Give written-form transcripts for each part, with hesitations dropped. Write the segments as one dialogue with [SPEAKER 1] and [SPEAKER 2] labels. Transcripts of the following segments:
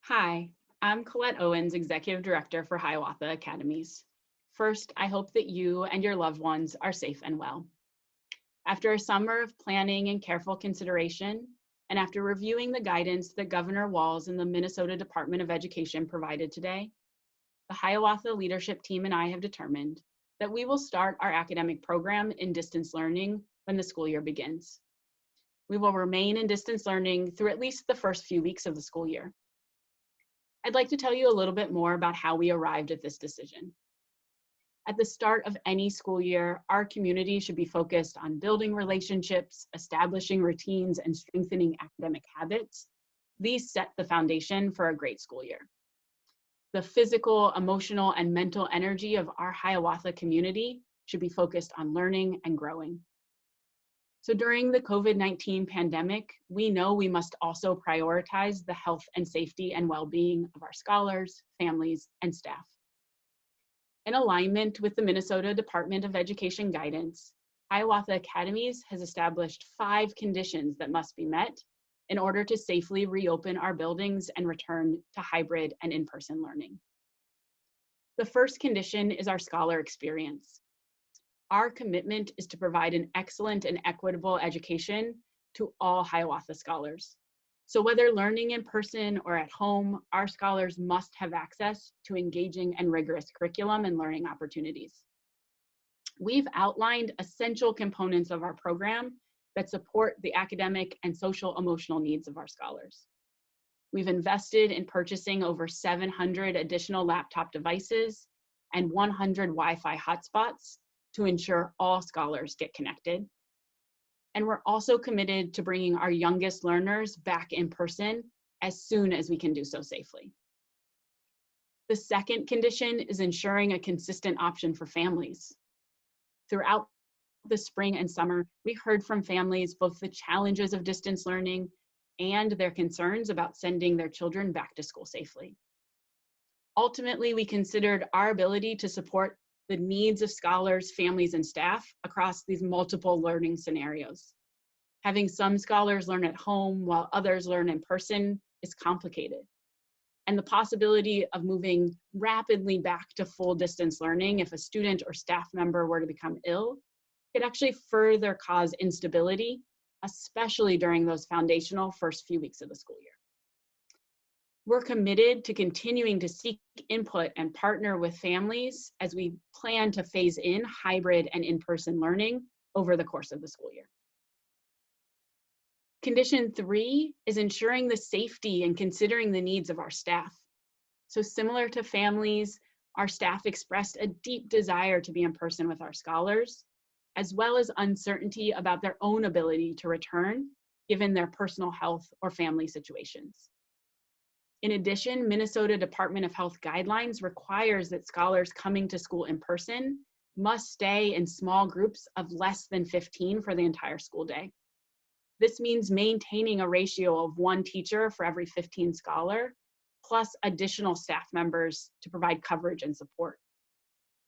[SPEAKER 1] Hi, I'm Colette Owens, Executive Director for Hiawatha Academies. First, I hope that you and your loved ones are safe and well. After a summer of planning and careful consideration, and after reviewing the guidance that Governor Walz and the Minnesota Department of Education provided today, the Hiawatha leadership team and I have determined that we will start our academic program in distance learning when the school year begins. We will remain in distance learning through at least the first few weeks of the school year. I'd like to tell you a little bit more about how we arrived at this decision. At the start of any school year, our community should be focused on building relationships, establishing routines, and strengthening academic habits. These set the foundation for a great school year. The physical, emotional, and mental energy of our Hiawatha community should be focused on learning and growing. So during the COVID-19 pandemic, we know we must also prioritize the health and safety and well-being of our scholars, families, and staff. In alignment with the Minnesota Department of Education guidance, Hiawatha Academies has established 5 conditions that must be met in order to safely reopen our buildings and return to hybrid and in-person learning. The first condition is our scholar experience. Our commitment is to provide an excellent and equitable education to all Hiawatha scholars. So whether learning in person or at home, our scholars must have access to engaging and rigorous curriculum and learning opportunities. We've outlined essential components of our program that support the academic and social emotional needs of our scholars. We've invested in purchasing over 700 additional laptop devices and 100 Wi-Fi hotspots to ensure all scholars get connected. And we're also committed to bringing our youngest learners back in person as soon as we can do so safely. The second condition is ensuring a consistent option for families. Throughout the spring and summer, we heard from families both the challenges of distance learning and their concerns about sending their children back to school safely. Ultimately, we considered our ability to support the needs of scholars, families, and staff across these multiple learning scenarios. Having some scholars learn at home while others learn in person is complicated. And the possibility of moving rapidly back to full distance learning if a student or staff member were to become ill could actually further cause instability, especially during those foundational first few weeks of the school year. We're committed to continuing to seek input and partner with families as we plan to phase in hybrid and in-person learning over the course of the school year. Condition 3 is ensuring the safety and considering the needs of our staff. So similar to families, our staff expressed a deep desire to be in person with our scholars, as well as uncertainty about their own ability to return given their personal health or family situations. In addition, Minnesota Department of Health guidelines requires that scholars coming to school in person must stay in small groups of less than 15 for the entire school day. This means maintaining a ratio of 1 teacher for every 15 scholar, plus additional staff members to provide coverage and support.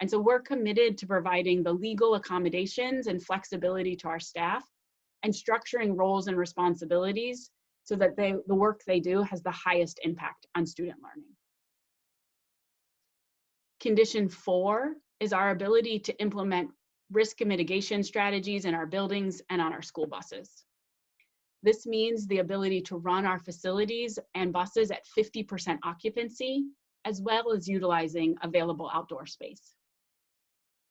[SPEAKER 1] And so we're committed to providing the legal accommodations and flexibility to our staff and structuring roles and responsibilities so that the work they do has the highest impact on student learning. Condition 4 is our ability to implement risk mitigation strategies in our buildings and on our school buses. This means the ability to run our facilities and buses at 50% occupancy, as well as utilizing available outdoor space.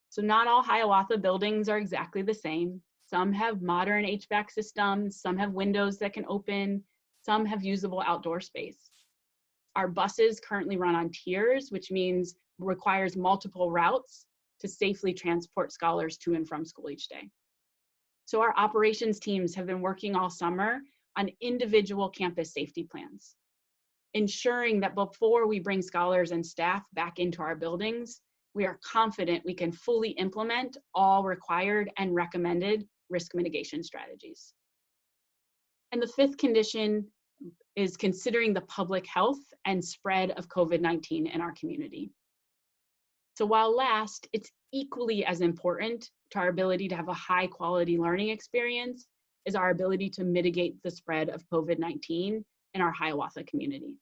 [SPEAKER 1] So not all Hiawatha buildings are exactly the same. Some have modern HVAC systems, some have windows that can open, some have usable outdoor space. Our buses currently run on tiers, which means requires multiple routes to safely transport scholars to and from school each day. So our operations teams have been working all summer on individual campus safety plans, ensuring that before we bring scholars and staff back into our buildings, we are confident we can fully implement all required and recommended risk mitigation strategies. And the 5th condition is considering the public health and spread of COVID-19 in our community. So while last, it's equally as important to our ability to have a high quality learning experience is our ability to mitigate the spread of COVID-19 in our Hiawatha community.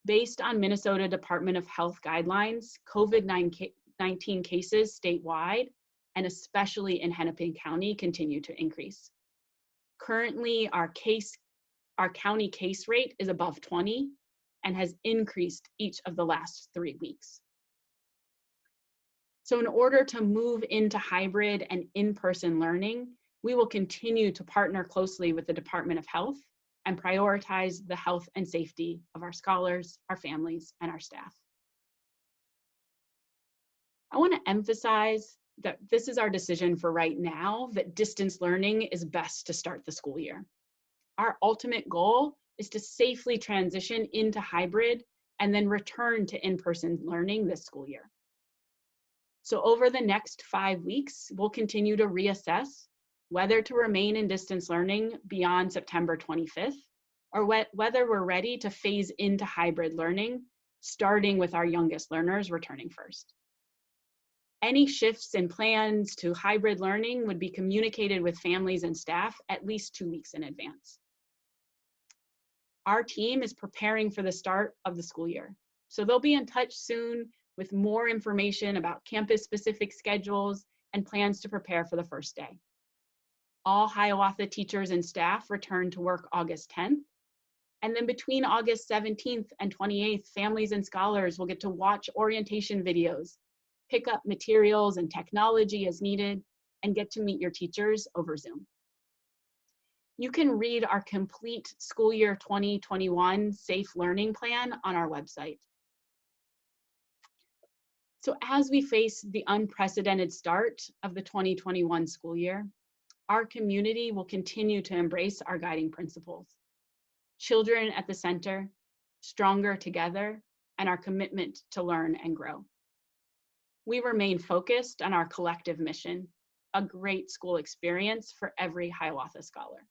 [SPEAKER 1] Based on Minnesota Department of Health guidelines, COVID-19 cases statewide, and especially in Hennepin County, continue to increase. Currently, our county case rate is above 20 and has increased each of the last 3 weeks. So in order to move into hybrid and in-person learning, we will continue to partner closely with the Department of Health and prioritize the health and safety of our scholars, our families, and our staff. I want to emphasize that this is our decision for right now, that distance learning is best to start the school year. Our ultimate goal is to safely transition into hybrid and then return to in-person learning this school year. So over the next 5 weeks, we'll continue to reassess whether to remain in distance learning beyond September 25th, or whether we're ready to phase into hybrid learning, starting with our youngest learners returning first. Any shifts in plans to hybrid learning would be communicated with families and staff at least 2 weeks in advance. Our team is preparing for the start of the school year, so they'll be in touch soon with more information about campus-specific schedules and plans to prepare for the first day. All Hiawatha teachers and staff return to work August 10th, and then between August 17th and 28th, families and scholars will get to watch orientation videos, pick up materials and technology as needed, and get to meet your teachers over Zoom. You can read our complete school year 2021 safe learning plan on our website. So as we face the unprecedented start of the 2021 school year, our community will continue to embrace our guiding principles: children at the center, stronger together, and our commitment to learn and grow. We remain focused on our collective mission, a great school experience for every Hiawatha scholar.